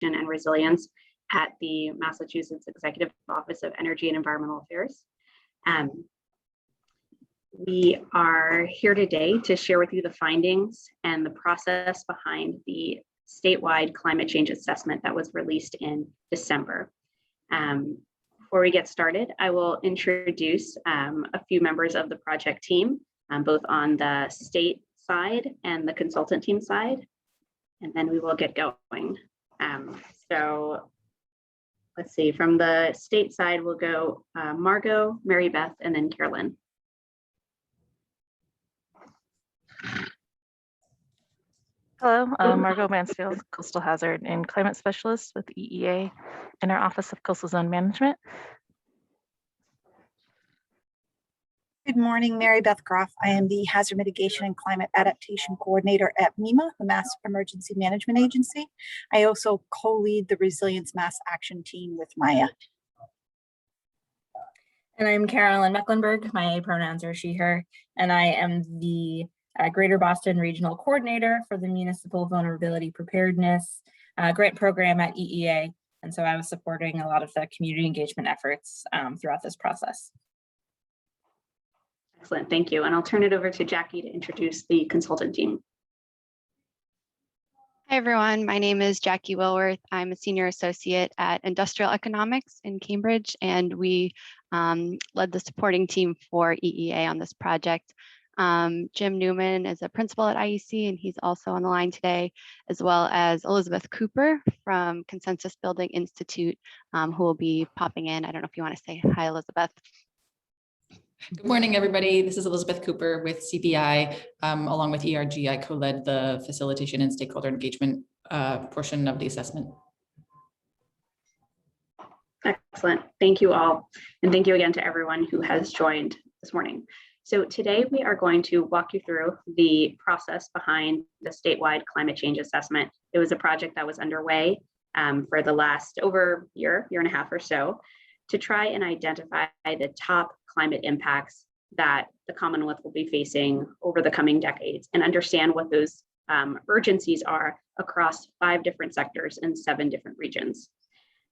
and Resilience at the Massachusetts Executive Office of Energy and Environmental Affairs. We are here today to share with you the findings and the process behind the statewide climate change assessment that was released in December. Before we get started, I will introduce a few members of the project team, both on the state side and the consultant team side, and then we will get going. So let's see, from the state side, we'll go Margot, Mary Beth, and then Carolyn. Hello, Margot Mansfield, Coastal Hazard and Climate Specialist with EEA in our Office of Coastal Zone Management. Good morning, Mary Beth Groff. I am the Hazard Mitigation and Climate Adaptation Coordinator at MEMA, the Mass Emergency Management Agency. I also co-lead the Resilience Mass Action Team with Maya. And I'm Carolyn Mecklenburg. My pronouns are she, her, and I am the Greater Boston Regional Coordinator for the Municipal Vulnerability Preparedness Grant Program at EEA. And so I was supporting a lot of the community engagement efforts throughout this process. Excellent, thank you. And I'll turn it over to Jackie to introduce the consultant team. Hi everyone, my name is Jackie Wilworth. I'm a senior associate at Industrial Economics in Cambridge, and we led the supporting team for EEA on this project. Jim Newman is a principal at IEC, and he's also on the line today, as well as Elizabeth Cooper from Consensus Building Institute, who will be popping in. I don't know if you want to say hi, Elizabeth. Good morning, everybody. This is Elizabeth Cooper with CBI. Along with ERG, I co-led the facilitation and stakeholder engagement portion of the assessment. Excellent. Thank you all. And thank you again to everyone who has joined this morning. So today we are going to walk you through the process behind the statewide climate change assessment. It was a project that was underway for the last over year and a half or so, to try and identify the top climate impacts that the Commonwealth will be facing over the coming decades and understand what those urgencies are across 5 different sectors in 7 different regions.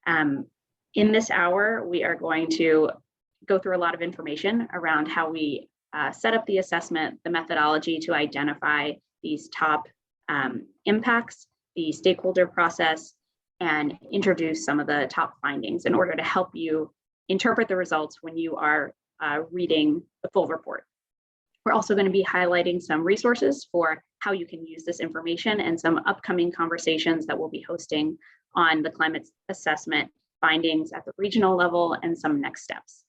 In this hour, we are going to go through a lot of information around how we set up the assessment, the methodology to identify these top impacts, the stakeholder process, and introduce some of the top findings in order to help you interpret the results when you are reading the full report. We're also going to be highlighting some resources for how you can use this information and some upcoming conversations that we'll be hosting on the climate assessment findings at the regional level and some next steps.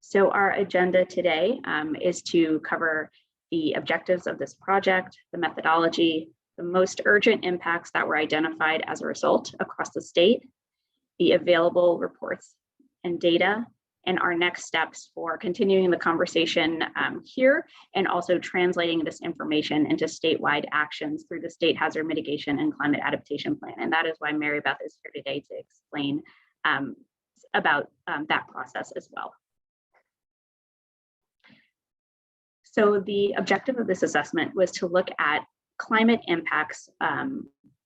So our agenda today is to cover the objectives of this project, the methodology, the most urgent impacts that were identified as a result across the state, the available reports and data, and our next steps for continuing the conversation here, and also translating this information into statewide actions through the State Hazard Mitigation and Climate Adaptation Plan. And that is why Mary Beth is here today to explain about that process as well. So the objective of this assessment was to look at climate impacts,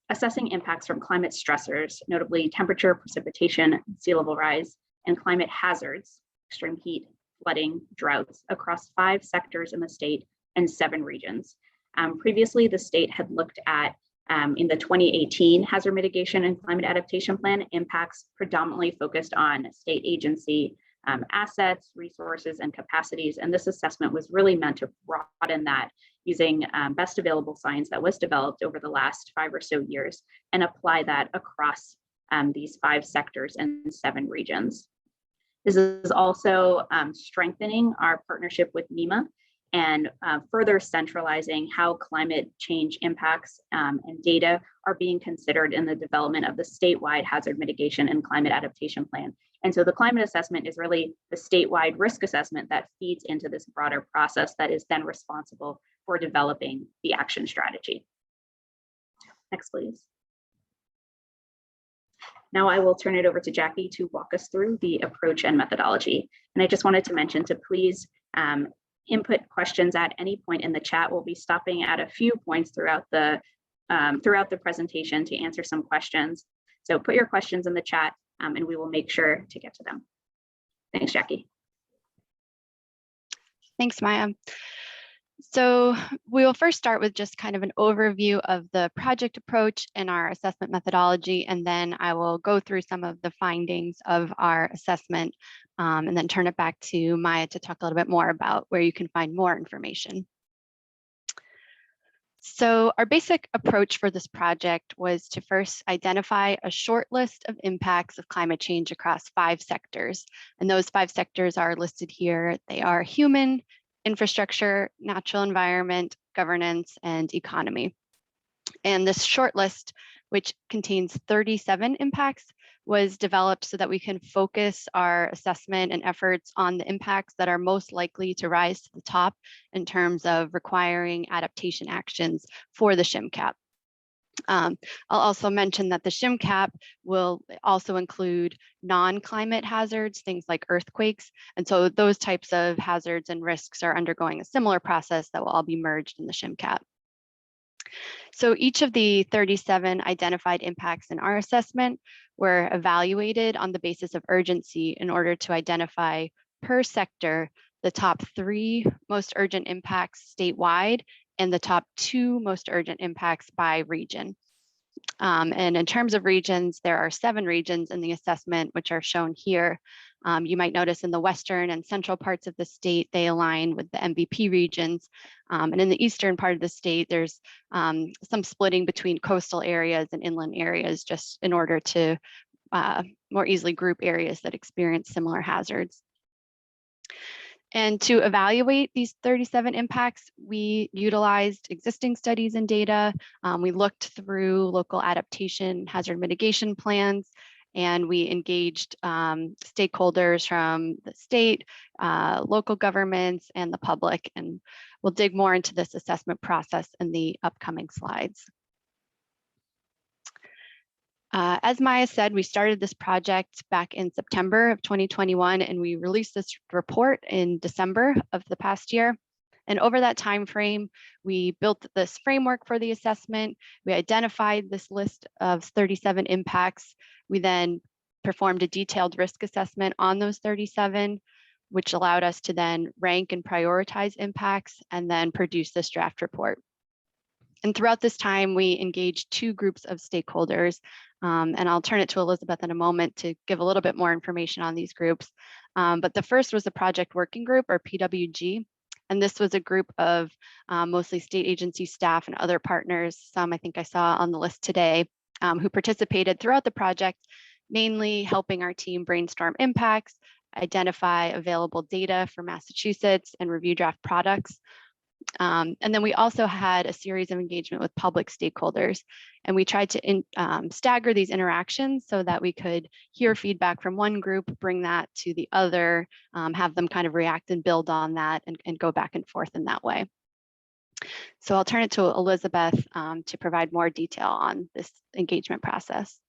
assessing impacts from climate stressors, notably temperature, precipitation, sea level rise, and climate hazards, extreme heat, flooding, droughts, across 5 sectors in the state and 7 regions. Previously, the state had looked at, in the 2018 Hazard Mitigation and Climate Adaptation Plan, impacts predominantly focused on state agency assets, resources, and capacities. And this assessment was really meant to broaden that using best available science that was developed over the last 5 or so years and apply that across these 5 sectors and 7 regions. This is also strengthening our partnership with MEMA and further centralizing how climate change impacts and data are being considered in the development of the statewide hazard mitigation and climate adaptation plan. And so the climate assessment is really the statewide risk assessment that feeds into this broader process that is then responsible for developing the action strategy. Next, please. Now I will turn it over to Jackie to walk us through the approach and methodology. And I just wanted to mention to please input questions at any point in the chat. We'll be stopping at a few points throughout the throughout the presentation to answer some questions. So put your questions in the chat and we will make sure to get to them. Thanks, Jackie. Thanks, Maya. So we will first start with just kind of an overview of the project approach and our assessment methodology, and then I will go through some of the findings of our assessment, and then turn it back to Maya to talk a little bit more about where you can find more information. So our basic approach for this project was to first identify a short list of impacts of climate change across 5 sectors. And those 5 sectors are listed here. They are human, infrastructure, natural environment, governance, and economy. And this short list, which contains 37 impacts, was developed so that we can focus our assessment and efforts on the impacts that are most likely to rise to the top in terms of requiring adaptation actions for the SHIM cap. I'll also mention that the SHIM cap will also include non-climate hazards, things like earthquakes. And so those types of hazards and risks are undergoing a similar process that will all be merged in the SHIM cap. So each of the 37 identified impacts in our assessment were evaluated on the basis of urgency in order to identify per sector the top 3 most urgent impacts statewide and the top 2 most urgent impacts by region. And in terms of regions, there are 7 regions in the assessment, which are shown here. You might notice in the western and central parts of the state, they align with the MVP regions. And in the eastern part of the state, there's some splitting between coastal areas and inland areas, just in order to more easily group areas that experience similar hazards. And to evaluate these 37 impacts, we utilized existing studies and data. We looked through local adaptation hazard mitigation plans, and we engaged stakeholders from the state, local governments, and the public. And we'll dig more into this assessment process in the upcoming slides. As Maya said, we started this project back in September of 2021, and we released this report in December of the past year. And over that time frame, we built this framework for the assessment. We identified this list of 37 impacts. We then performed a detailed risk assessment on those 37, which allowed us to then rank and prioritize impacts and then produce this draft report. And throughout this time, we engaged 2 groups of stakeholders, and I'll turn it to Elizabeth in a moment to give a little bit more information on these groups. But the first was the Project Working Group, or PWG, and this was a group of mostly state agency staff and other partners, some I think I saw on the list today, who participated throughout the project, mainly helping our team brainstorm impacts, identify available data for Massachusetts, and review draft products. And then we also had a series of engagement with public stakeholders, and we tried to stagger these interactions so that we could hear feedback from one group, bring that to the other, have them kind of react and build on that, and go back and forth in that way. So I'll turn it to Elizabeth to provide more detail on this engagement process.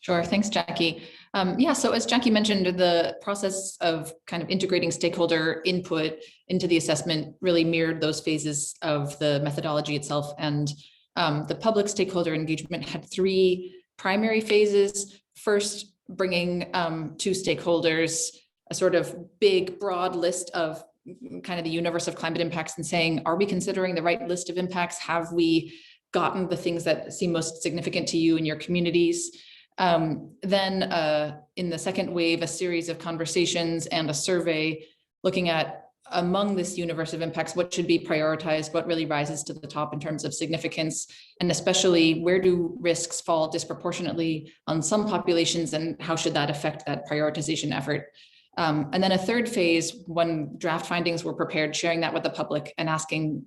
Sure, thanks, Jackie. Yeah, so as Jackie mentioned, the process of kind of integrating stakeholder input into the assessment really mirrored those phases of the methodology itself. And the public stakeholder engagement had 3 primary phases. First, bringing to stakeholders a sort of big, broad list of kind of the universe of climate impacts and saying, are we considering the right list of impacts? Have we gotten the things that seem most significant to you in your communities? Then in the second wave, a series of conversations and a survey looking at, among this universe of impacts, what should be prioritized, what really rises to the top in terms of significance, and especially where do risks fall disproportionately on some populations, and how should that affect that prioritization effort. And then a third phase, when draft findings were prepared, sharing that with the public and asking,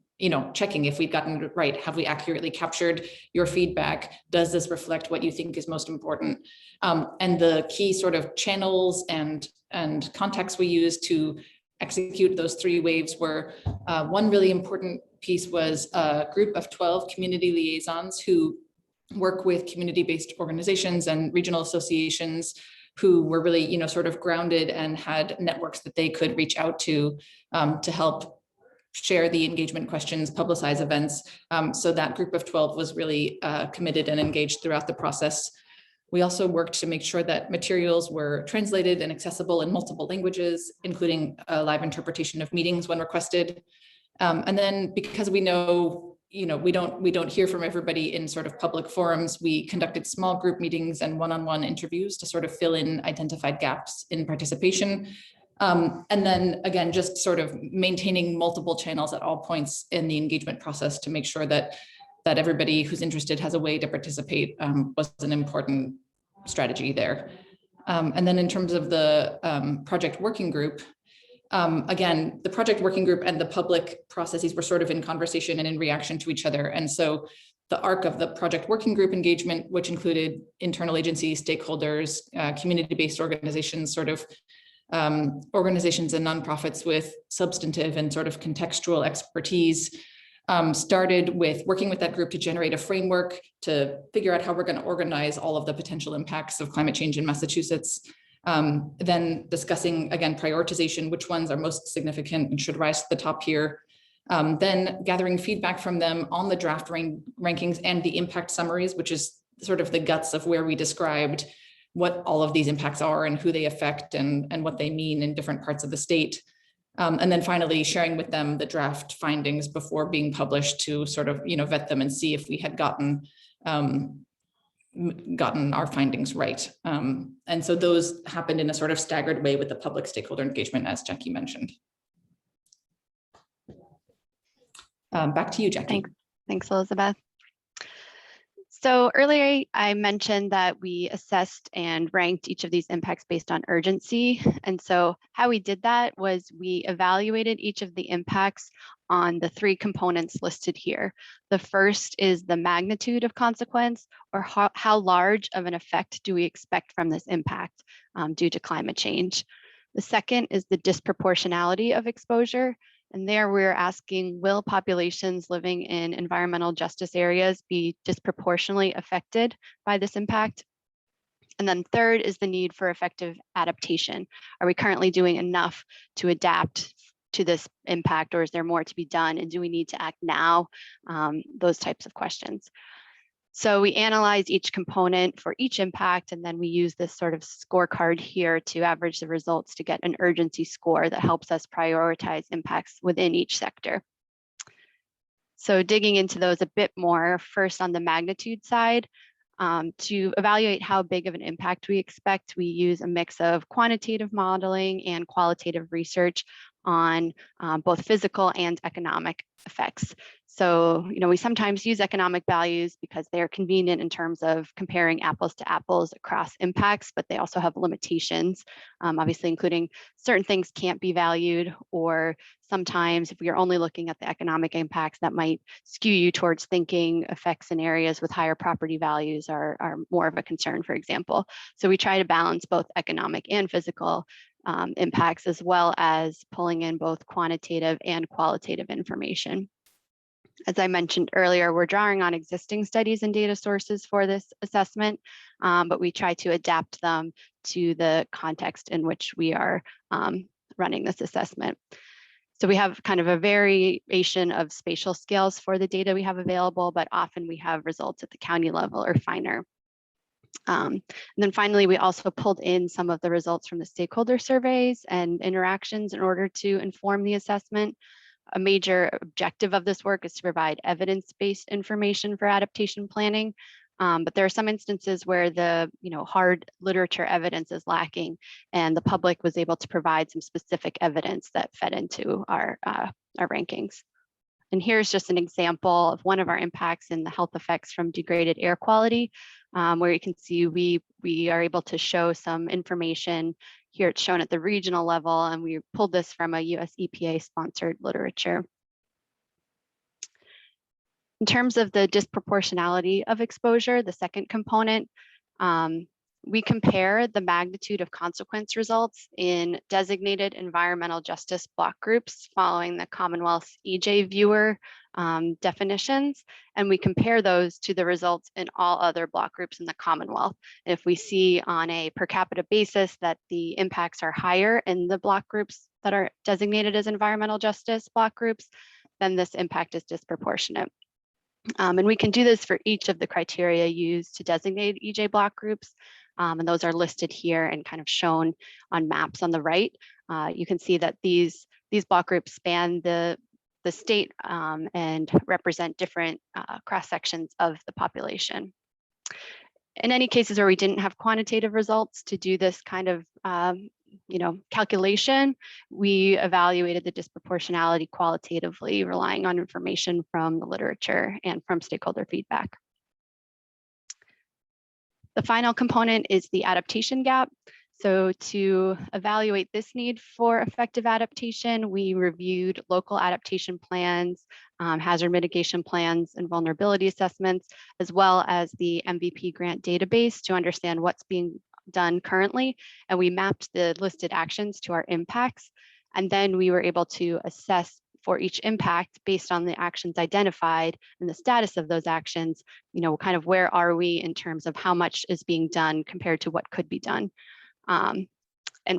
checking if we'd gotten it right. Have we accurately captured your feedback? Does this reflect what you think is most important? And the key sort of channels and contexts we used to execute those 3 waves were, one really important piece was a group of 12 community liaisons who work with community-based organizations and regional associations who were really, sort of grounded and had networks that they could reach out to help share the engagement questions, publicize events. So that group of 12 was really committed and engaged throughout the process. We also worked to make sure that materials were translated and accessible in multiple languages, including a live interpretation of meetings when requested. And then because we know, we don't hear from everybody in sort of public forums, we conducted small group meetings and one-on-one interviews to sort of fill in identified gaps in participation. And then again, just sort of maintaining multiple channels at all points in the engagement process to make sure that everybody who's interested has a way to participate was an important strategy there. And then in terms of the project working group, again, the project working group and the public processes were sort of in conversation and in reaction to each other. And so the arc of the project working group engagement, which included internal agencies, stakeholders, community-based organizations, sort of organizations and nonprofits with substantive and sort of contextual expertise, started with working with that group to generate a framework to figure out how we're going to organize all of the potential impacts of climate change in Massachusetts. Then discussing, again, prioritization, which ones are most significant and should rise to the top here. Then gathering feedback from them on the draft rankings and the impact summaries, which is sort of the guts of where we described what all of these impacts are and who they affect and what they mean in different parts of the state. And then finally sharing with them the draft findings before being published to sort of, vet them and see if we had gotten our findings right. And so those happened in a sort of staggered way with the public stakeholder engagement, as Jackie mentioned. Back to you, Jackie. Thanks, Elizabeth. So earlier I mentioned that we assessed and ranked each of these impacts based on urgency. And so how we did that was we evaluated each of the impacts on the 3 components listed here. The first is the magnitude of consequence, or how large of an effect do we expect from this impact due to climate change. The second is the disproportionality of exposure. And there we're asking, will populations living in environmental justice areas be disproportionately affected by this impact? And then third is the need for effective adaptation. Are we currently doing enough to adapt to this impact, or is there more to be done? And do we need to act now? Those types of questions. So we analyze each component for each impact, and then we use this sort of scorecard here to average the results to get an urgency score that helps us prioritize impacts within each sector. So digging into those a bit more, first on the magnitude side, to evaluate how big of an impact we expect, we use a mix of quantitative modeling and qualitative research on both physical and economic effects. So, we sometimes use economic values because they are convenient in terms of comparing apples to apples across impacts, but they also have limitations, obviously including certain things can't be valued, or sometimes if we are only looking at the economic impacts, that might skew you towards thinking effects in areas with higher property values are more of a concern, for example. So we try to balance both economic and physical impacts, as well as pulling in both quantitative and qualitative information. As I mentioned earlier, we're drawing on existing studies and data sources for this assessment, but we try to adapt them to the context in which we are running this assessment. So we have kind of a variation of spatial scales for the data we have available, but often we have results at the county level or finer. And then finally, we also pulled in some of the results from the stakeholder surveys and interactions in order to inform the assessment. A major objective of this work is to provide evidence-based information for adaptation planning, but there are some instances where the hard literature evidence is lacking, and the public was able to provide some specific evidence that fed into our rankings. And here's just an example of one of our impacts in the health effects from degraded air quality, where you can see we are able to show some information. Here it's shown at the regional level, and we pulled this from a US EPA sponsored literature. In terms of the disproportionality of exposure, the second component, we compare the magnitude of consequence results in designated environmental justice block groups following the Commonwealth's EJ viewer definitions, and we compare those to the results in all other block groups in the Commonwealth. If we see on a per capita basis that the impacts are higher in the block groups that are designated as environmental justice block groups, then this impact is disproportionate. And we can do this for each of the criteria used to designate EJ block groups. And those are listed here and kind of shown on maps on the right. You can see that these block groups span the state and represent different cross sections of the population. In any cases where we didn't have quantitative results to do this kind of calculation, we evaluated the disproportionality qualitatively, relying on information from the literature and from stakeholder feedback. The final component is the adaptation gap. So to evaluate this need for effective adaptation, we reviewed local adaptation plans, hazard mitigation plans, and vulnerability assessments, as well as the MVP grant database to understand what's being done currently. And we mapped the listed actions to our impacts. And then we were able to assess for each impact based on the actions identified and the status of those actions, kind of where are we in terms of how much is being done compared to what could be done. And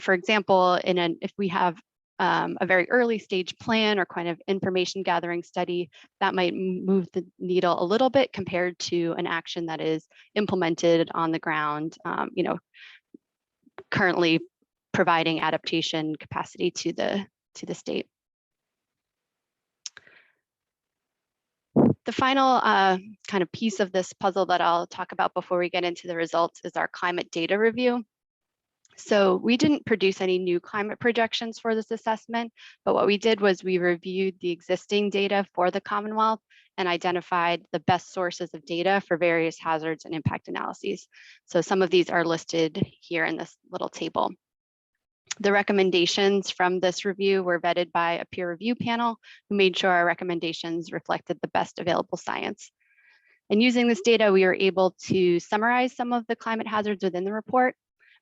for example, if we have a very early stage plan or kind of information gathering study, that might move the needle a little bit compared to an action that is implemented on the ground, currently providing adaptation capacity to the state. The final kind of piece of this puzzle that I'll talk about before we get into the results is our climate data review. So we didn't produce any new climate projections for this assessment, but what we did was we reviewed the existing data for the Commonwealth and identified the best sources of data for various hazards and impact analyses. So some of these are listed here in this little table. The recommendations from this review were vetted by a peer review panel who made sure our recommendations reflected the best available science. And using this data, we were able to summarize some of the climate hazards within the report.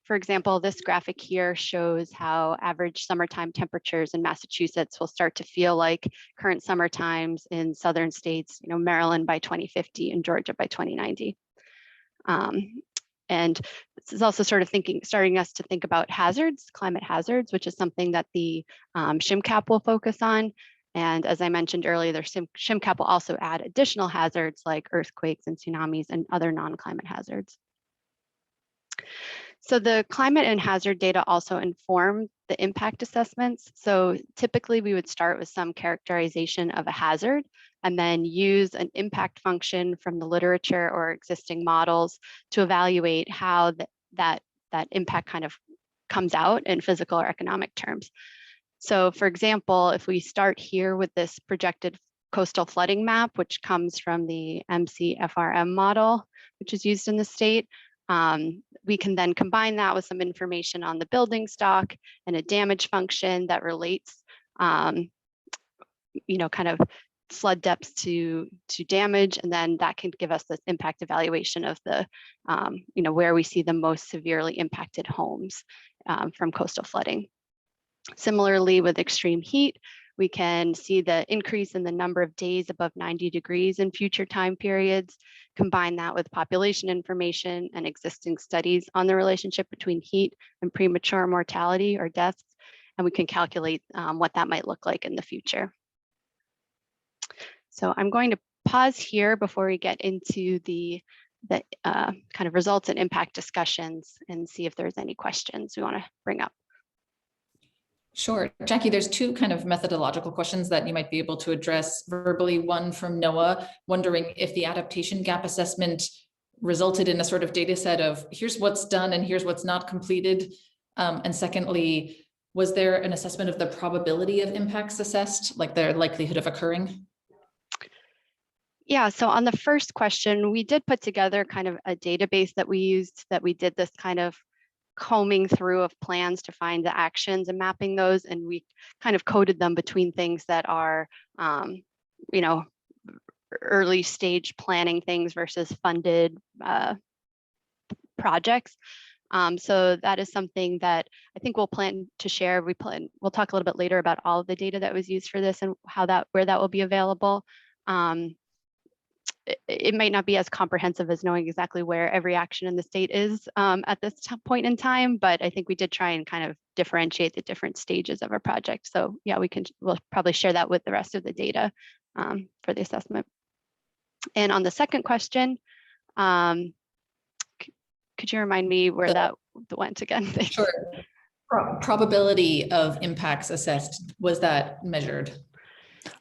For example, this graphic here shows how average summertime temperatures in Massachusetts will start to feel like current summer times in southern states, Maryland by 2050 and Georgia by 2090. And this is also sort of starting us to think about hazards, climate hazards, which is something that the SHMCAP will focus on. And as I mentioned earlier, the SHMCAP will also add additional hazards like earthquakes and tsunamis and other non-climate hazards. So the climate and hazard data also inform the impact assessments. So typically we would start with some characterization of a hazard and then use an impact function from the literature or existing models to evaluate how that impact kind of comes out in physical or economic terms. So for example, if we start here with this projected coastal flooding map, which comes from the MCFRM model, which is used in the state, we can then combine that with some information on the building stock and a damage function that relates, kind of flood depths to damage, and then that can give us this impact evaluation of the, where we see the most severely impacted homes from coastal flooding. Similarly, with extreme heat, we can see the increase in the number of days above 90 degrees in future time periods, combine that with population information and existing studies on the relationship between heat and premature mortality or deaths, and we can calculate what that might look like in the future. So I'm going to pause here before we get into the kind of results and impact discussions and see if there's any questions we want to bring up. Sure. Jackie, there's two kind of methodological questions that you might be able to address verbally. One from Noah, wondering if the adaptation gap assessment resulted in a sort of data set of here's what's done and here's what's not completed. And secondly, was there an assessment of the probability of impacts assessed, like their likelihood of occurring? Yeah, so on the first question, we did put together kind of a database that we used, that we did this kind of combing through of plans to find the actions and mapping those, and we kind of coded them between things that are early stage planning things versus funded projects. So that is something that I think we'll plan to share. We'll talk a little bit later about all of the data that was used for this and where that will be available. it might not be as comprehensive as knowing exactly where every action in the state is at this point in time, but I think we did try and kind of differentiate the different stages of our project. So yeah, we'll probably share that with the rest of the data for the assessment. And on the second question, could you remind me where that went again? Thanks. Sure. Probability of impacts assessed, was that measured?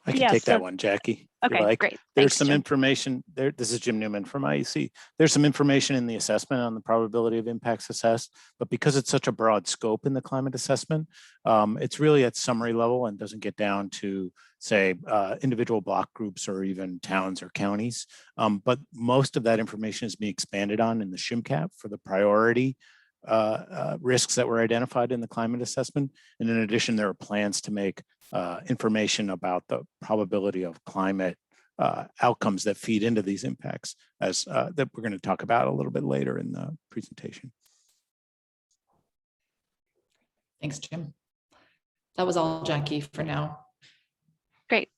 I can take that one, Jackie. Okay, great. There's Thanks, some Jim. information there. This is Jim Newman from IEC. There's some information in the assessment on the probability of impacts assessed, but because it's such a broad scope in the climate assessment, it's really at summary level and doesn't get down to, say, individual block groups or even towns or counties. But most of that information is being expanded on in the SHMCAP for the priority risks that were identified in the climate assessment. And in addition, there are plans to make information about the probability of climate outcomes that feed into these impacts, as that we're going to talk about a little bit later in the presentation. Thanks, Jim. That was all, Jackie, for now. Great.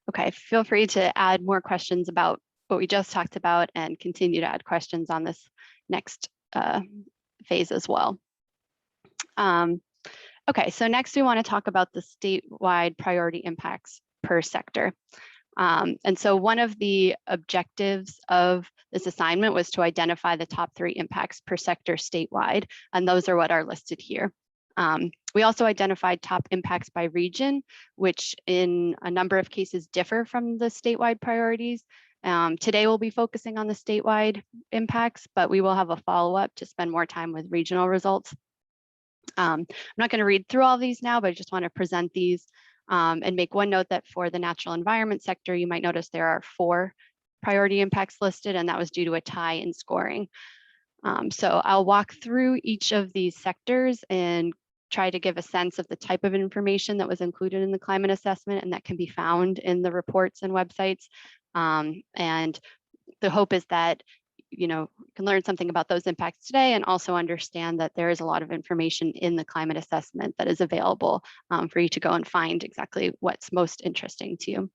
Okay, feel free to add more questions about what we just talked about and continue to add questions on this next phase as well. Okay, so next we want to talk about the statewide priority impacts per sector. And so one of the objectives of this assignment was to identify the top 3 impacts per sector statewide, and those are what are listed here. We also identified top impacts by region, which in a number of cases differ from the statewide priorities. Today we'll be focusing on the statewide impacts, but we will have a follow-up to spend more time with regional results. I'm not going to read through all these now, but I just want to present these and make one note that for the natural environment sector, you might notice there are 4 priority impacts listed, and that was due to a tie in scoring. So I'll walk through each of these sectors and try to give a sense of the type of information that was included in the climate assessment and that can be found in the reports and websites. And the hope is that you can learn something about those impacts today and also understand that there is a lot of information in the climate assessment that is available for you to go and find exactly what's most interesting to you.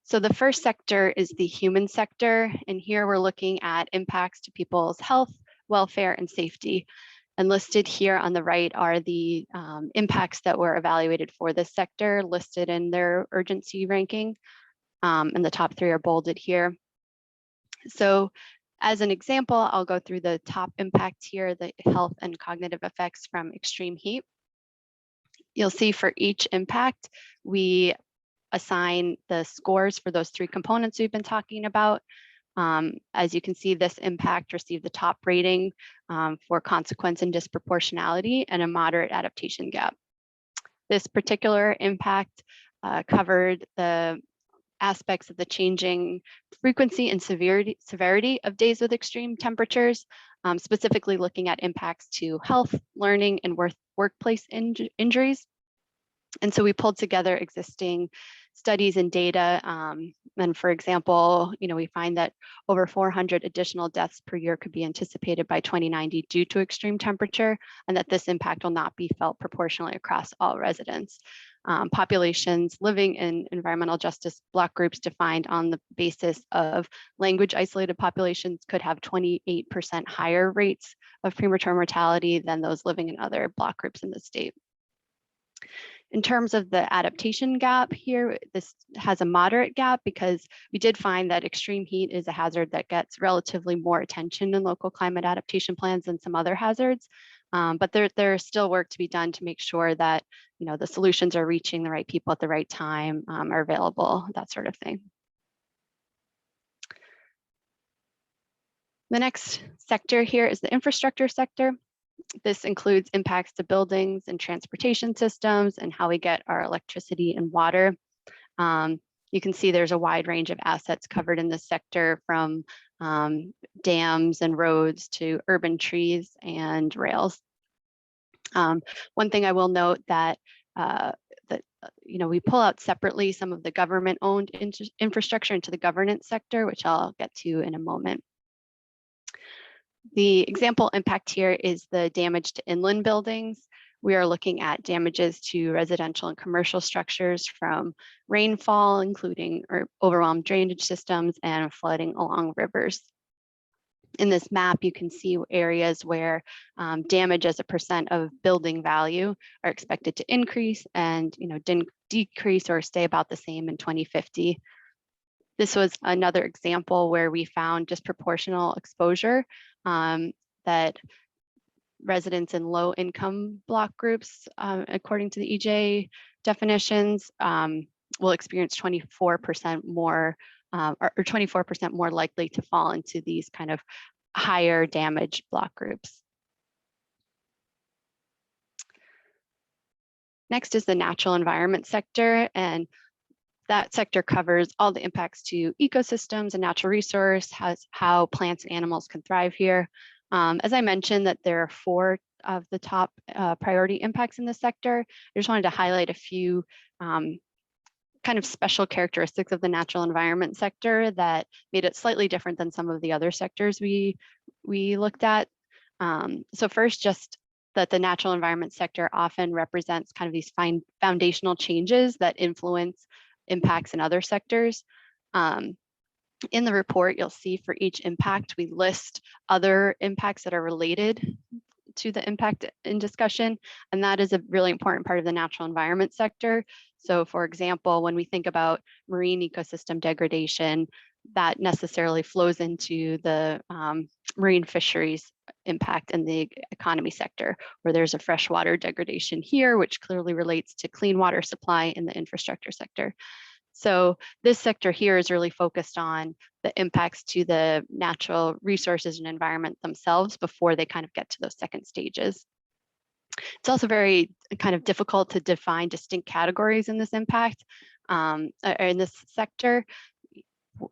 So the first sector is the human sector, and here we're looking at impacts to people's health, welfare, and safety. And listed here on the right are the impacts that were evaluated for this sector listed in their urgency ranking. And the top 3 are bolded here. So as an example, I'll go through the top impact here, the health and cognitive effects from extreme heat. You'll see for each impact, we assign the scores for those 3 components we've been talking about. As you can see, this impact received the top rating for consequence and disproportionality and a moderate adaptation gap. This particular impact covered the aspects of the changing frequency and severity of days with extreme temperatures, specifically looking at impacts to health, learning, and workplace injuries. And so we pulled together existing studies and data. And for example, we find that over 400 additional deaths per year could be anticipated by 2090 due to extreme temperature, and that this impact will not be felt proportionally across all residents. Populations living in environmental justice block groups defined on the basis of language isolated populations could have 28% higher rates of premature mortality than those living in other block groups in the state. In terms of the adaptation gap here, this has a moderate gap because we did find that extreme heat is a hazard that gets relatively more attention in local climate adaptation plans than some other hazards. But there's still work to be done to make sure that the solutions are reaching the right people at the right time, are available, that sort of thing. The next sector here is the infrastructure sector. This includes impacts to buildings and transportation systems and how we get our electricity and water. You can see there's a wide range of assets covered in this sector, from dams and roads to urban trees and rails. One thing I will note that we pull out separately some of the government-owned infrastructure into the governance sector, which I'll get to in a moment. The example impact here is the damage to inland buildings. We are looking at damages to residential and commercial structures from rainfall, including overwhelmed drainage systems and flooding along rivers. In this map, you can see areas where damage as a percent of building value are expected to increase and decrease or stay about the same in 2050. This was another example where we found disproportional exposure that residents in low income block groups, according to the EJ definitions, will experience 24% more or 24% more likely to fall into these kind of higher damage block groups. Next is the natural environment sector, and that sector covers all the impacts to ecosystems and natural resource, how plants and animals can thrive here. As I mentioned, that there are 4 of the top priority impacts in this sector. I just wanted to highlight a few kind of special characteristics of the natural environment sector that made it slightly different than some of the other sectors we looked at. So first, just that the natural environment sector often represents kind of these foundational changes that influence impacts in other sectors. In the report, you'll see for each impact, we list other impacts that are related to the impact in discussion, and that is a really important part of the natural environment sector. So for example, when we think about marine ecosystem degradation, that necessarily flows into the marine fisheries impact in the economy sector, where there's a freshwater degradation here, which clearly relates to clean water supply in the infrastructure sector. So this sector here is really focused on the impacts to the natural resources and environment themselves before they kind of get to those second stages. It's also very kind of difficult to define distinct categories in this impact, or in this sector,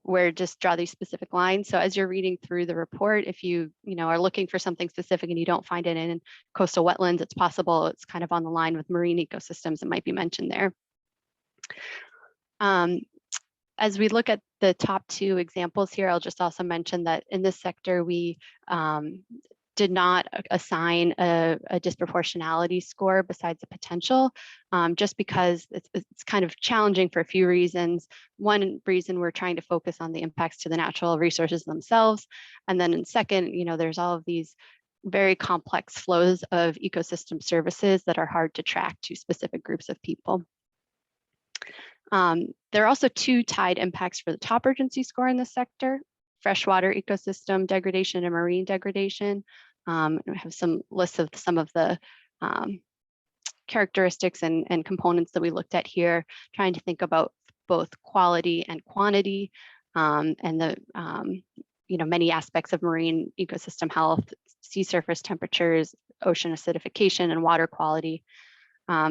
where just draw these specific lines. So as you're reading through the report, if you are looking for something specific and you don't find it in coastal wetlands, it's possible it's kind of on the line with marine ecosystems that might be mentioned there. As we look at the top 2 examples here, I'll just also mention that in this sector, we did not assign a disproportionality score besides the potential, just because it's kind of challenging for a few reasons. One reason, we're trying to focus on the impacts to the natural resources themselves. And then in second, there's all of these very complex flows of ecosystem services that are hard to track to specific groups of people. There are also 2 tied impacts for the top urgency score in this sector: freshwater ecosystem degradation and marine degradation. We have some lists of some of the characteristics and components that we looked at here, trying to think about both quality and quantity, and the many aspects of marine ecosystem health, sea surface temperatures, ocean acidification, and water quality.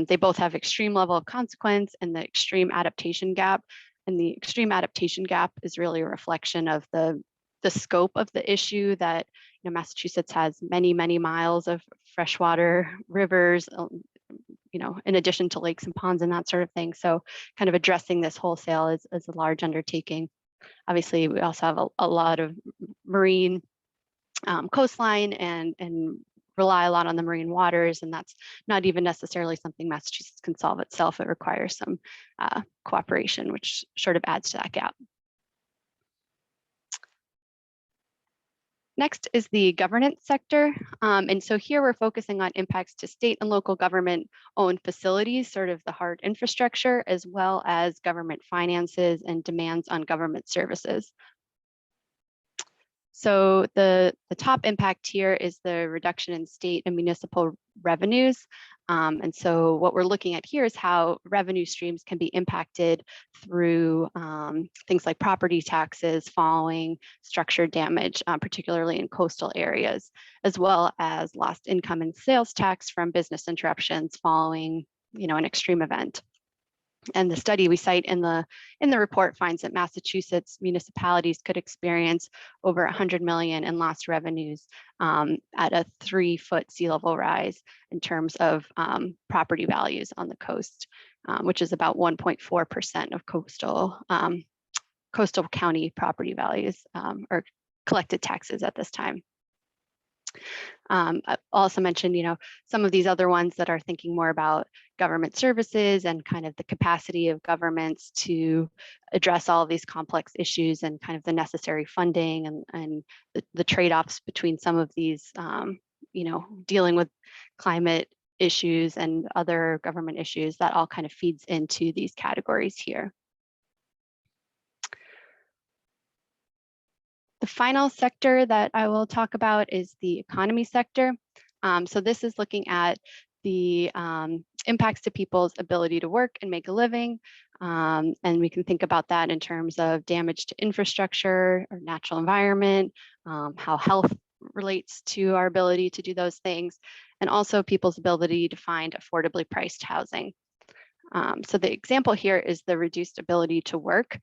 They both have extreme level of consequence and the extreme adaptation gap. And the extreme adaptation gap is really a reflection of the scope of the issue, that Massachusetts has many, many miles of freshwater rivers, in addition to lakes and ponds and that sort of thing. So kind of addressing this wholesale is a large undertaking. Obviously, we also have a lot of marine coastline and rely a lot on the marine waters, and that's not even necessarily something Massachusetts can solve itself. It requires some cooperation, which sort of adds to that gap. Next is the governance sector. And so here we're focusing on impacts to state and local government owned facilities, sort of the hard infrastructure, as well as government finances and demands on government services. So the top impact here is the reduction in state and municipal revenues. And so what we're looking at here is how revenue streams can be impacted through things like property taxes following structured damage, particularly in coastal areas, as well as lost income and sales tax from business interruptions following an extreme event. And the study we cite in the report finds that Massachusetts municipalities could experience over 100 million in lost revenues at a 3-foot sea level rise in terms of property values on the coast, which is about 1.4% of coastal county property values or collected taxes at this time. I also mentioned, some of these other ones that are thinking more about government services and kind of the capacity of governments to address all of these complex issues and kind of the necessary funding and the trade-offs between some of these, dealing with climate issues and other government issues. That all kind of feeds into these categories here. The final sector that I will talk about is the economy sector. So this is looking at the impacts to people's ability to work and make a living. And we can think about that in terms of damage to infrastructure or natural environment, how health relates to our ability to do those things, and also people's ability to find affordably priced housing. So the example here is the reduced ability to work.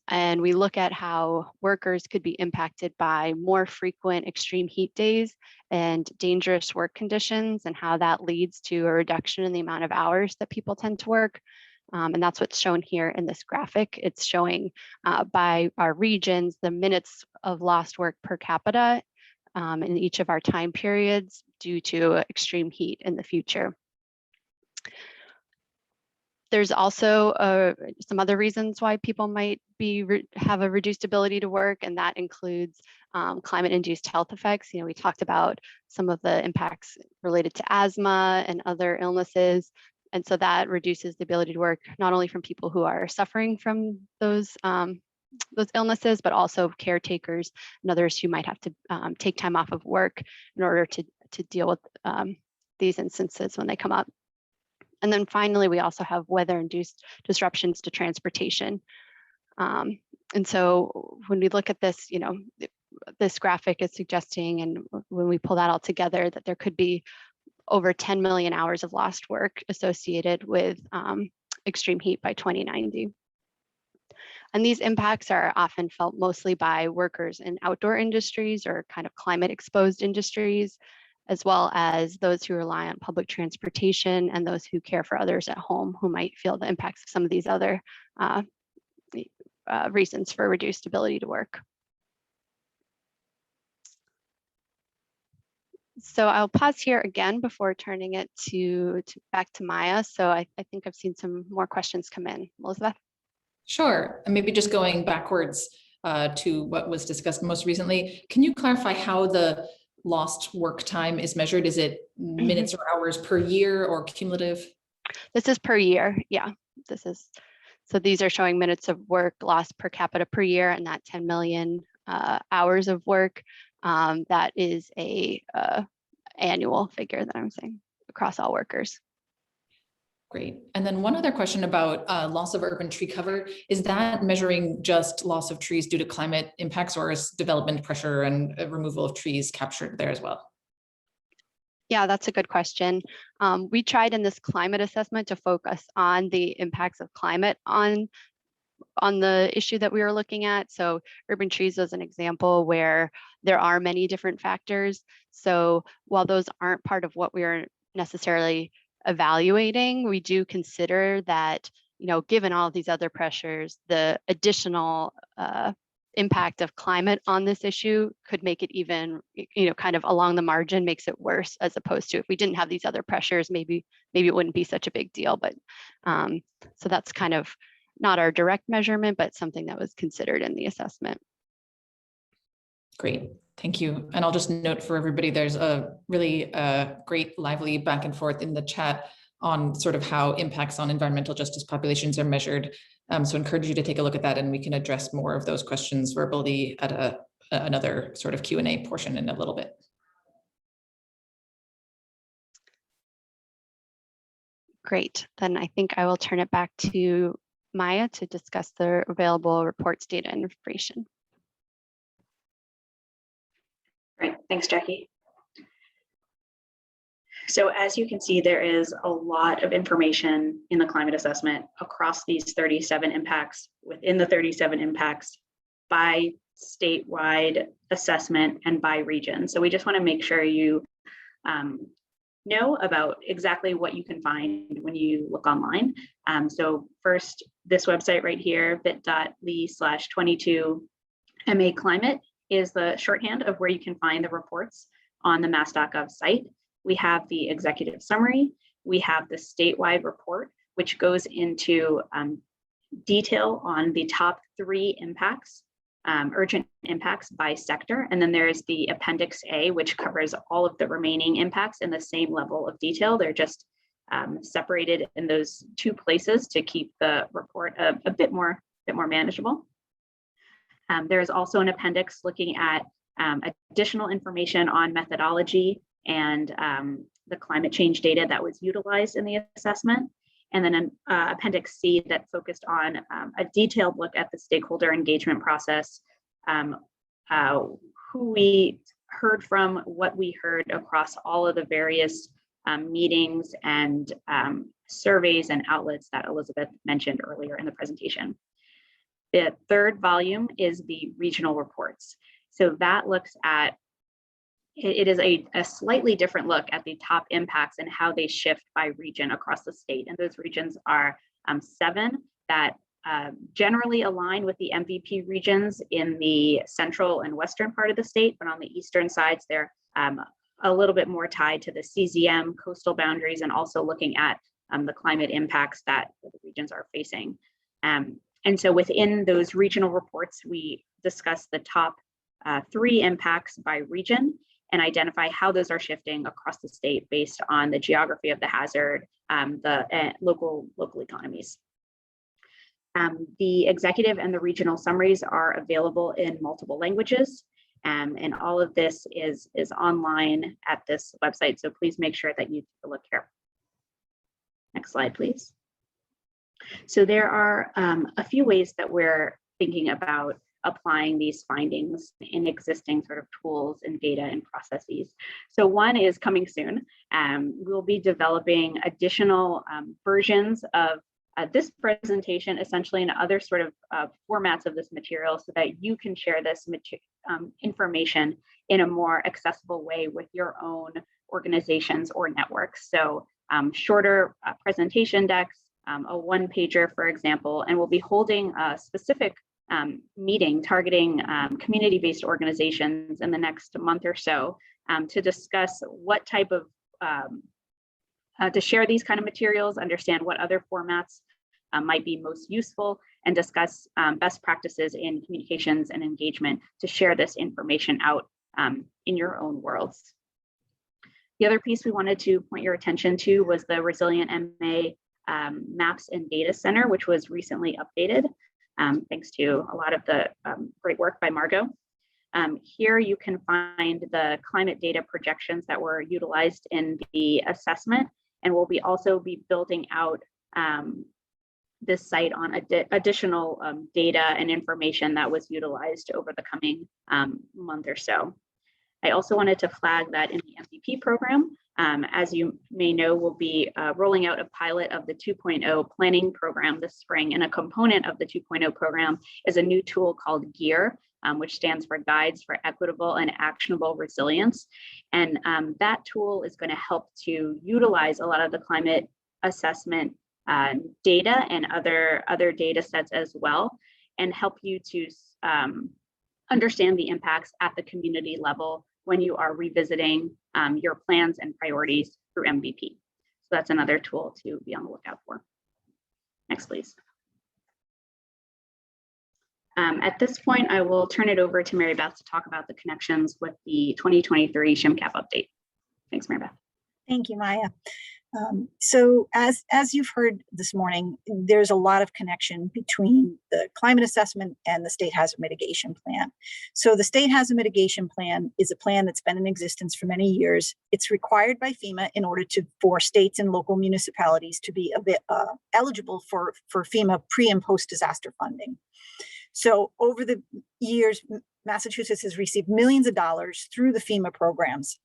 And we look at how workers could be impacted by more frequent extreme heat days and dangerous work conditions, and how that leads to a reduction in the amount of hours that people tend to work. And that's what's shown here in this graphic. It's showing by our regions the minutes of lost work per capita in each of our time periods due to extreme heat in the future. There's also some other reasons why people might have a reduced ability to work, and that includes climate-induced health effects. We talked about some of the impacts related to asthma and other illnesses, and so that reduces the ability to work not only from people who are suffering from those illnesses, but also caretakers and others who might have to take time off of work in order to deal with these instances when they come up. And then finally, we also have weather-induced disruptions to transportation. And so when we look at this, this graphic is suggesting, and when we pull that all together, that there could be over 10 million hours of lost work associated with extreme heat by 2090. And these impacts are often felt mostly by workers in outdoor industries or kind of climate-exposed industries, as well as those who rely on public transportation and those who care for others at home who might feel the impacts of some of these other reasons for reduced ability to work. So I'll pause here again before turning it back to Maya. So I think I've seen some more questions come in. Elizabeth? Sure, and maybe just going backwards to what was discussed most recently, can you clarify how the lost work time is measured? Is it minutes or hours per year or cumulative? This is per year. Yeah, so these are showing minutes of work lost per capita per year, and that 10 million hours of work, that is a annual figure that I'm saying across all workers. Great. And then one other question about loss of urban tree cover. Is that measuring just loss of trees due to climate impacts, or is development pressure and removal of trees captured there as well? Yeah, that's a good question. We tried in this climate assessment to focus on the impacts of climate on the issue that we were looking at. So urban trees was an example where there are many different factors. So while those aren't part of what we are necessarily evaluating, we do consider that, given all of these other pressures, the additional impact of climate on this issue could make it even, kind of along the margin, makes it worse, as opposed to if we didn't have these other pressures, maybe it wouldn't be such a big deal. But so that's kind of not our direct measurement, but something that was considered in the assessment. Great, thank you. And I'll just note for everybody, there's a really great lively back and forth in the chat on sort of how impacts on environmental justice populations are measured. So I encourage you to take a look at that, and we can address more of those questions verbally at another sort of Q&A portion in a little bit. Great, then I think I will turn it back to Maya to discuss the available reports, data, and information. Great, thanks, Jackie. So as you can see, there is a lot of information in the climate assessment across these 37 impacts, within the 37 impacts, by statewide assessment and by region. So we just want to make sure you know about exactly what you can find when you look online. So first, this website right here, bit.ly/22MA climate, is the shorthand of where you can find the reports on the mass.gov site. We have the executive summary. We have the statewide report, which goes into detail on the top 3 impacts, urgent impacts by sector. And then there's the Appendix A, which covers all of the remaining impacts in the same level of detail. They're just separated in those 2 places to keep the report a bit more manageable. There's also an appendix looking at additional information on methodology and the climate change data that was utilized in the assessment. And then an Appendix C that focused on a detailed look at the stakeholder engagement process, who we heard from, what we heard across all of the various meetings and surveys and outlets that Elizabeth mentioned earlier in the presentation. The 3rd volume is the regional reports. So that looks at, it is a slightly different look at the top impacts and how they shift by region across the state. And those regions are 7 that generally align with the MVP regions in the central and western part of the state, but on the eastern sides, they're a little bit more tied to the CZM coastal boundaries and also looking at the climate impacts that the regions are facing. And so within those regional reports, we discuss the top 3 impacts by region and identify how those are shifting across the state based on the geography of the hazard, the local economies. The executive and the regional summaries are available in multiple languages, and all of this is online at this website, so please make sure that you take a look here. Next slide, please. So there are a few ways that we're thinking about applying these findings in existing sort of tools and data and processes. So one is coming soon. We'll be developing additional versions of this presentation, essentially in other sort of formats of this material, so that you can share this information in a more accessible way with your own organizations or networks. So shorter presentation decks, a 1-pager, for example, and we'll be holding a specific meeting targeting community-based organizations in the next month or so to discuss what type of, to share these kind of materials, understand what other formats might be most useful, and discuss best practices in communications and engagement to share this information out in your own worlds. The other piece we wanted to point your attention to was the Resilient MA Maps and Data Center, which was recently updated, thanks to a lot of the great work by Margot. Here you can find the climate data projections that were utilized in the assessment, and we'll also be building out this site on additional data and information that was utilized over the coming month or so. I also wanted to flag that in the MVP program, as you may know, we'll be rolling out a pilot of the 2.0 planning program this spring, and a component of the 2.0 program is a new tool called GEAR, which stands for Guides for Equitable and Actionable Resilience. And that tool is going to help to utilize a lot of the climate assessment data and other data sets as well, and help you to understand the impacts at the community level when you are revisiting your plans and priorities through MVP. So that's another tool to be on the lookout for. Next, please. At this point, I will turn it over to Mary Beth to talk about the connections with the 2023 SHMCAP update. Thanks, Mary Beth. Thank you, Maya. So as you've heard this morning, there's a lot of connection between the climate assessment and the state hazard mitigation plan. So the state hazard mitigation plan is a plan that's been in existence for many years. It's required by FEMA in order for states and local municipalities to be eligible for FEMA pre and post disaster funding. So over the years, Massachusetts has received millions of dollars through the FEMA programs.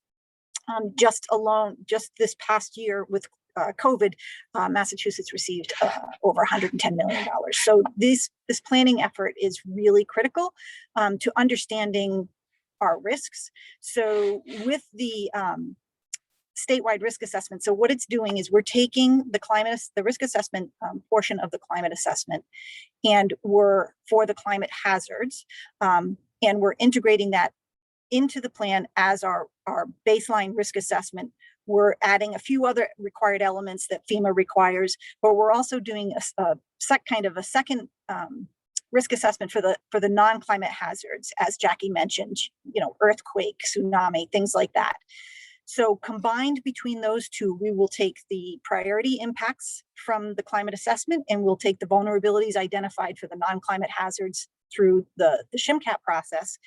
Just this past year with COVID, Massachusetts received over $110 million. So this planning effort is really critical to understanding our risks. So with the statewide risk assessment, so what it's doing is we're taking the risk assessment portion of the climate assessment, and we're for the climate hazards, and we're integrating that into the plan as our baseline risk assessment. We're adding a few other required elements that FEMA requires, but we're also doing a second risk assessment for the non-climate hazards, as Jackie mentioned, earthquake, tsunami, things like that. So combined between those two, we will take the priority impacts from the climate assessment, and we'll take the vulnerabilities identified for the non-climate hazards through the SHMCAP process.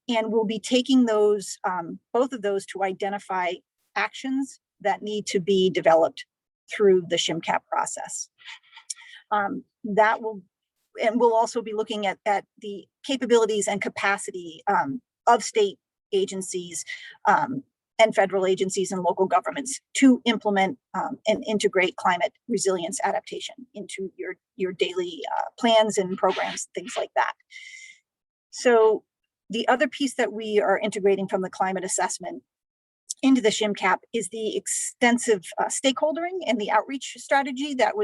And we'll be taking those, both of those, to identify actions that need to be developed through the SHMCAP process. We'll also be looking at the capabilities and capacity of state agencies and federal agencies and local governments to implement and integrate climate resilience adaptation into your daily plans and programs, things like that. So the other piece that we are integrating from the climate assessment into the SHMCAP is the extensive stakeholdering and the outreach strategy that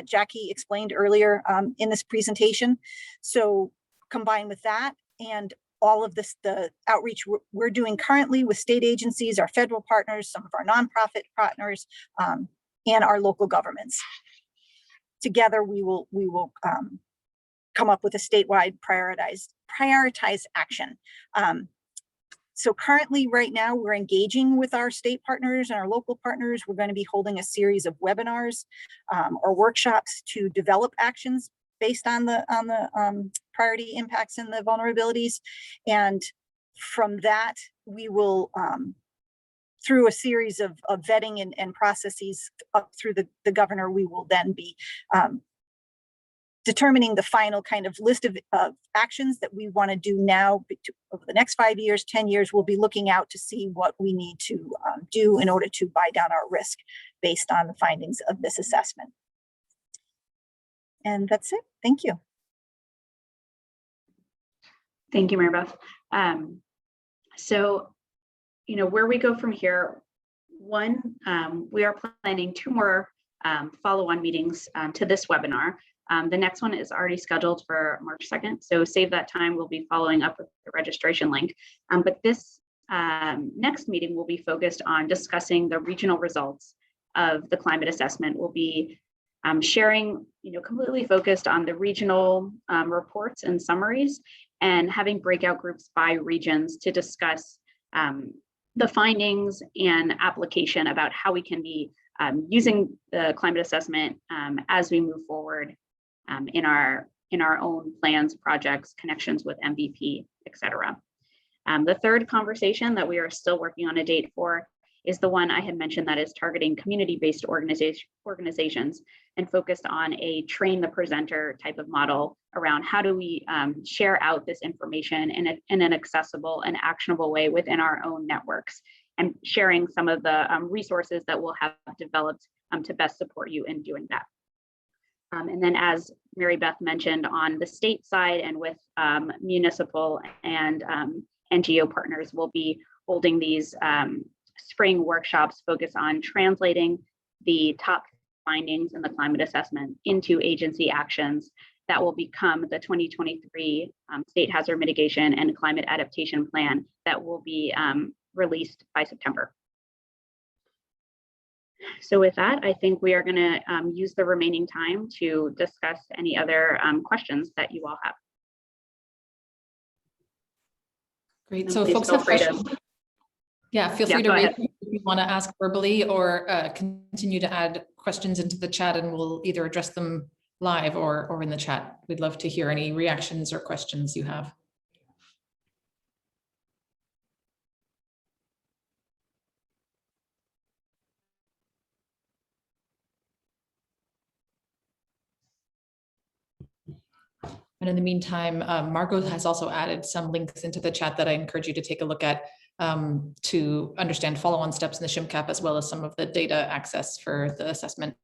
Jackie explained earlier in this presentation. So combined with that and all of this, the outreach we're doing currently with state agencies, our federal partners, some of our nonprofit partners, and our local governments. Together, we will come up with a statewide prioritized action. So currently, right now, we're engaging with our state partners and our local partners. We're going to be holding a series of webinars or workshops to develop actions based on the priority impacts and the vulnerabilities. And from that, we will, through a series of vetting and processes up through the governor, we will then be determining the final kind of list of actions that we want to do now over the next 5 years, 10 years. We'll be looking out to see what we need to do in order to buy down our risk based on the findings of this assessment. And that's it. Thank you. Thank you, Mary Beth. So, where we go from here, one, we are planning 2 more follow-on meetings to this webinar. The next one is already scheduled for March 2nd, so save that time. We'll be following up with the registration link. But this next meeting will be focused on discussing the regional results of the climate assessment. We'll be sharing, completely focused on the regional reports and summaries, and having breakout groups by regions to discuss the findings and application about how we can be using the climate assessment as we move forward in our own plans, projects, connections with MVP, et cetera. The third conversation that we are still working on a date for is the one I had mentioned that is targeting community-based organizations and focused on a train the presenter type of model around how do we share out this information in an accessible and actionable way within our own networks, and sharing some of the resources that we'll have developed to best support you in doing that. And then, as Mary Beth mentioned, on the state side and with municipal and NGO partners, we'll be holding these spring workshops focused on translating the top findings in the climate assessment into agency actions that will become the 2023 State Hazard Mitigation and Climate Adaptation Plan that will be released by September. So with that, I think we are going to use the remaining time to discuss any other questions that you all have. Great. So folks have questions. Yeah, feel free to raise if you want to ask verbally, or continue to add questions into the chat, and we'll either address them live or in the chat. We'd love to hear any reactions or questions you have. And in the meantime, Margot has also added some links into the chat that I encourage you to take a look at to understand follow-on steps in the SHMCAP, as well as some of the data access for the assessment.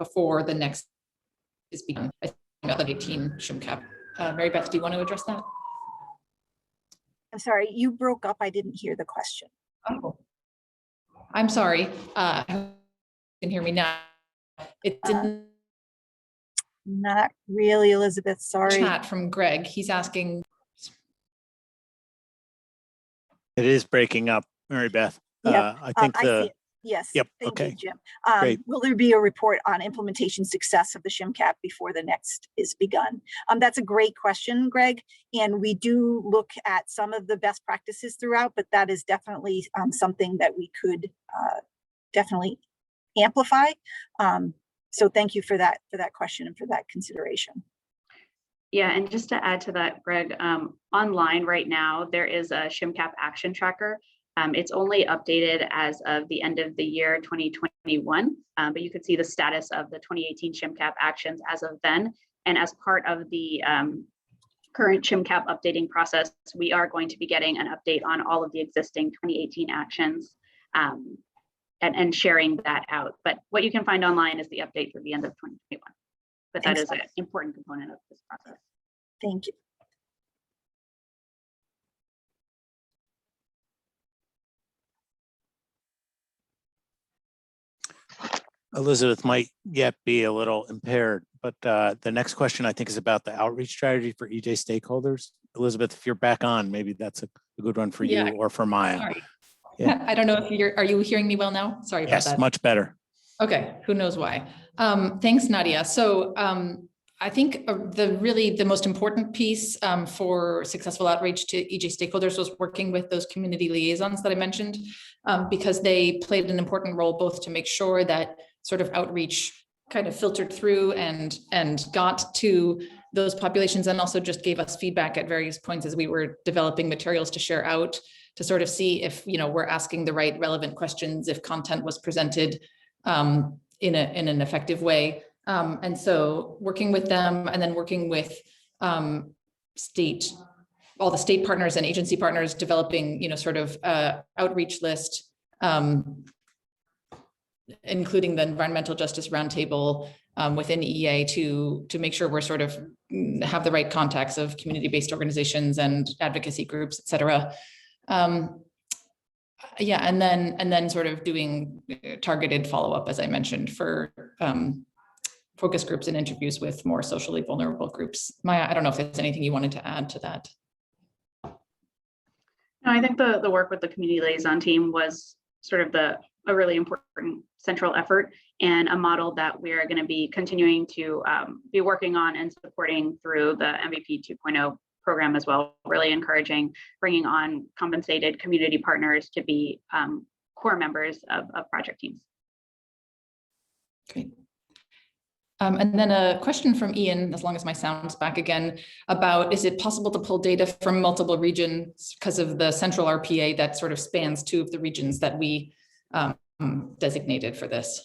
Before the next is begun, I think 18 SHMCAP. Mary Beth, do you want to address that? I'm sorry, you broke up. I didn't hear the question. Oh, I'm sorry. can hear me now. It's in Not really, Elizabeth, the sorry. chat from Greg. He's asking. It is breaking up, Mary Beth. Yep. I think I see it. Yes. Yep, Thank okay. you, Jim. Great. Will there be a report on implementation success of the SHMCAP before the next is begun? That's a great question, Greg. And we do look at some of the best practices throughout, but that is definitely something that we could definitely amplify. So thank you for that question and for that consideration. Yeah, and just to add to that, Greg, online right now, there is a SHMCAP action tracker. It's only updated as of the end of the year 2021, but you could see the status of the 2018 SHMCAP actions as of then. And as part of the current SHMCAP updating process, we are going to be getting an update on all of the existing 2018 actions and sharing that out. But what you can find online is the update for the end of 2021. But that is an important component of this process. Thank you. Elizabeth might yet be a little impaired, but the next question I think is about the outreach strategy for EJ stakeholders. Elizabeth, if you're back on, maybe that's a good one for you or for Maya. Sorry. Yeah. I don't know if are you hearing me well now? Sorry about that. Yes, much better. Okay, who knows why. Thanks, Nadia. So I think the most important piece for successful outreach to EJ stakeholders was working with those community liaisons that I mentioned, because they played an important role both to make sure that sort of outreach kind of filtered through and got to those populations, and also just gave us feedback at various points as we were developing materials to share out, to sort of see if we're asking the right relevant questions, if content was presented in an effective way. And so working with them, and then working with all the state partners and agency partners, developing sort of outreach list, including the Environmental Justice Roundtable within EEA to make sure we're sort of have the right contacts of community-based organizations and advocacy groups, et cetera. Yeah, and then sort of doing targeted follow-up, as I mentioned, for focus groups and interviews with more socially vulnerable groups. Maya, I don't know if there's anything you wanted to add to that. No, I think the work with the community liaison team was sort of a really important central effort, and a model that we're going to be continuing to be working on and supporting through the MVP 2.0 program as well, really encouraging bringing on compensated community partners to be core members of project teams. Great. And then a question from Ian, as long as my sound's back again, about is it possible to pull data from multiple regions because of the central RPA that sort of spans 2 of the regions that we designated for this?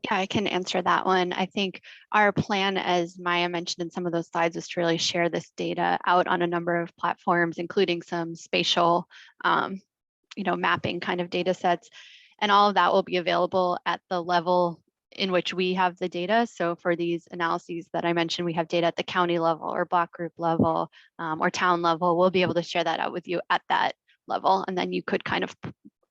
Yeah, I can answer that one. I think our plan, as Maya mentioned in some of those slides, is to really share this data out on a number of platforms, including some spatial, mapping kind of data sets. And all of that will be available at the level in which we have the data. So for these analyses that I mentioned, we have data at the county level or block group level or town level. We'll be able to share that out with you at that level. And then you could kind of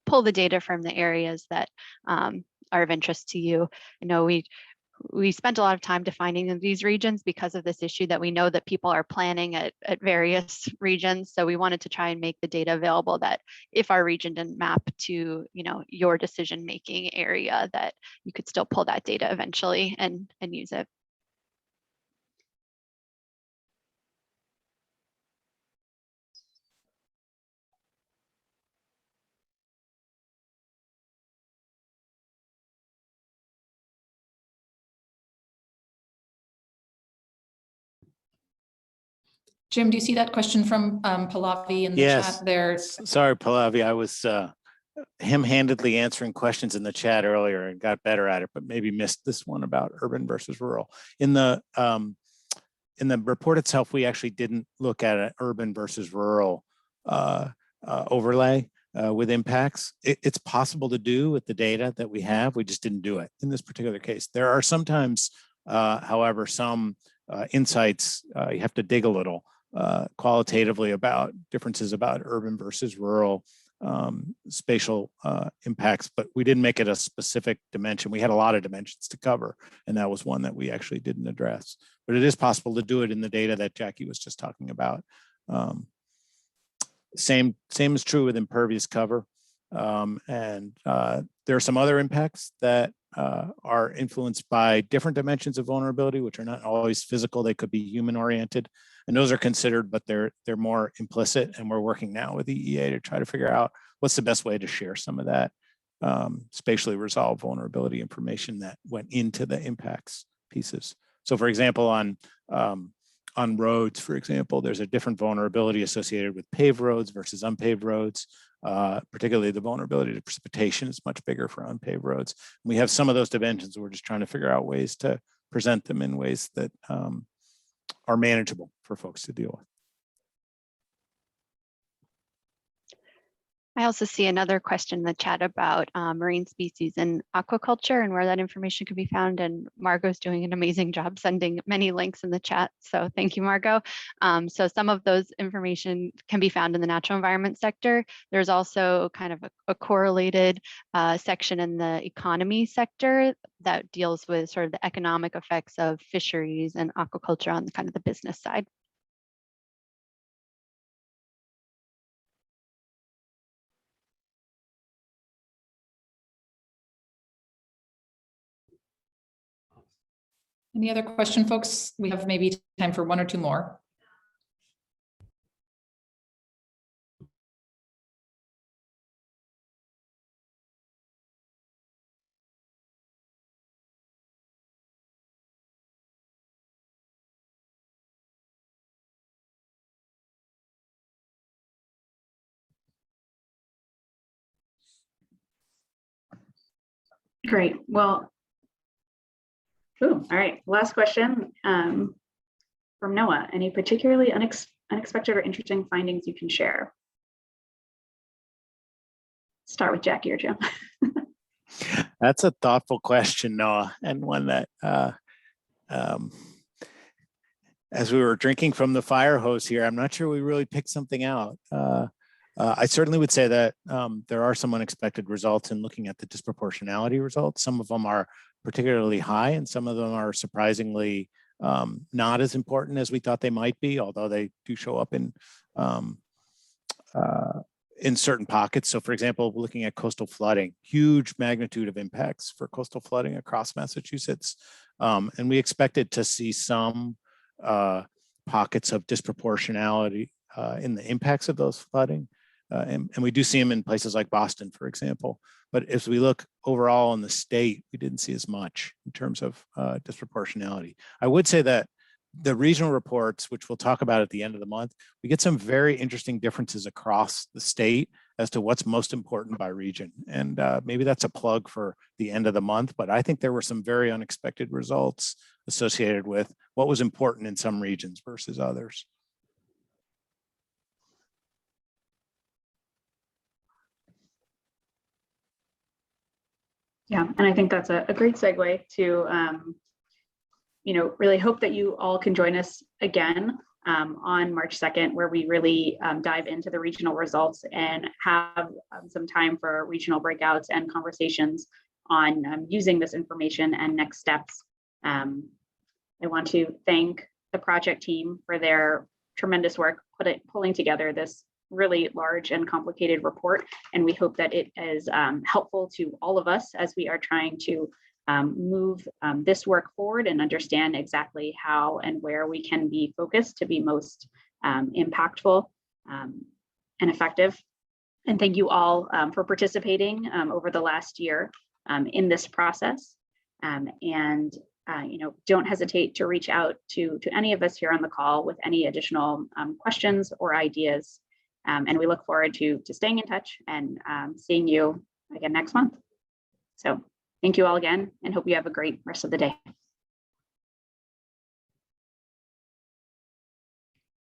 pull the data from the areas that are of interest to you. I know we spent a lot of time defining these regions because of this issue that we know that people are planning at various regions. So we wanted to try and make the data available that if our region didn't map to, your decision-making area, that you could still pull that data eventually and use it. Jim, do you see that question from Pallavi in the chat there? Sorry, Pallavi, I was ham-handedly answering questions in the chat earlier and got better at it, but maybe missed this one about urban versus rural. In the report itself, we actually didn't look at an urban versus rural overlay with impacts. It's possible to do with the data that we have. We just didn't do it in this particular case. There are sometimes, however, some insights you have to dig a little qualitatively about differences about urban versus rural spatial impacts, but we didn't make it a specific dimension. We had a lot of dimensions to cover, and that was one that we actually didn't address. But it is possible to do it in the data that Jackie was just talking about. Same is true with impervious cover. There are some other impacts that are influenced by different dimensions of vulnerability, which are not always physical. They could be human oriented, and those are considered, but they're more implicit. And we're working now with EEA to try to figure out what's the best way to share some of that spatially resolved vulnerability information that went into the impacts pieces. So for example, on roads, for example, there's a different vulnerability associated with paved roads versus unpaved roads. Particularly the vulnerability to precipitation is much bigger for unpaved roads. We have some of those dimensions. We're just trying to figure out ways to present them in ways that are manageable for folks to deal with. I also see another question in the chat about marine species and aquaculture and where that information can be found. And Margot's doing an amazing job sending many links in the chat. So thank you, Margot. So some of those information can be found in the natural environment sector. There's also kind of a correlated section in the economy sector that deals with sort of the economic effects of fisheries and aquaculture on the kind of the business side. Any other question, folks? We have maybe time for one or two more. Great. Well, all right. Last question from Noah. Any particularly unexpected or interesting findings you can share? Start with Jackie or Jim. That's a thoughtful question, Noah, and one that as we were drinking from the fire hose here, I'm not sure we really picked something out. I certainly would say that there are some unexpected results in looking at the disproportionality results. Some of them are particularly high, and some of them are surprisingly not as important as we thought they might be, although they do show up in certain pockets. So for example, looking at coastal flooding, huge magnitude of impacts for coastal flooding across Massachusetts. And we expected to see some pockets of disproportionality in the impacts of those flooding. And we do see them in places like Boston, for example. But as we look overall in the state, we didn't see as much in terms of disproportionality. I would say that the regional reports, which we'll talk about at the end of the month, we get some very interesting differences across the state as to what's most important by region. And maybe that's a plug for the end of the month, but I think there were some very unexpected results associated with what was important in some regions versus others. Yeah, and I think that's a great segue to, really hope that you all can join us again on March 2nd, where we really dive into the regional results and have some time for regional breakouts and conversations on using this information and next steps. I want to thank the project team for their tremendous work pulling together this really large and complicated report, and we hope that it is helpful to all of us as we are trying to move this work forward and understand exactly how and where we can be focused to be most impactful and effective. And thank you all for participating over the last year in this process. Don't hesitate to reach out to any of us here on the call with any additional questions or ideas. And we look forward to staying in touch and seeing you again next month. So thank you all again, and hope you have a great rest of the day.